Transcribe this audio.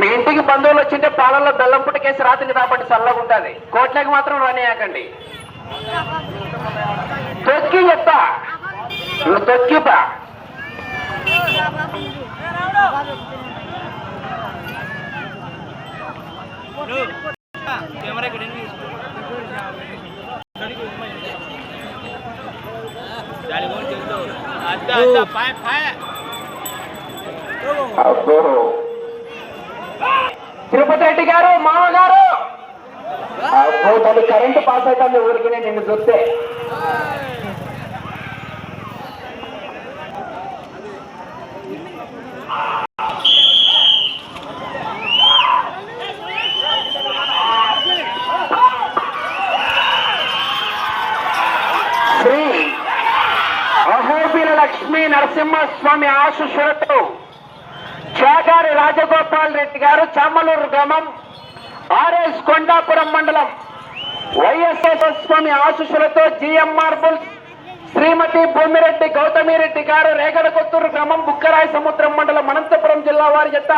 మీ ఇంటికి బంధువులు వచ్చింటే పాలల్లో బెల్లం పుట్టకేసి రాత్రికి కాబట్టి చల్లగా ఉంటుంది. కోట్లకి మాత్రం రానియాకండి. తొక్కి చెప్తా, నువ్వు తొక్కిపా. తిరుపతి రెడ్డి గారు, మామగారు, అబ్బో తల్లి కరెంటు పాస్ అవుతుంది ఊరికి నిన్ను చూస్తే. శ్రీ అహోబిల లక్ష్మీ నరసింహస్వామి ఆశీస్సులతో చాగారి రాజగోపాల్ రెడ్డి గారు, చామలూరు గ్రామం, ఆర్ఎస్ కొండాపురం మండలం, వైఎస్ఆర్ స్వామి ఆశీస్సులతో జిఎంఆర్ బుల్స్ శ్రీమతి భూమిరెడ్డి గౌతమిరెడ్డి గారు, రేగడ కొత్తూరు గ్రామం, బుక్కరాయ సముద్రం మండలం, అనంతపురం జిల్లా వారి జత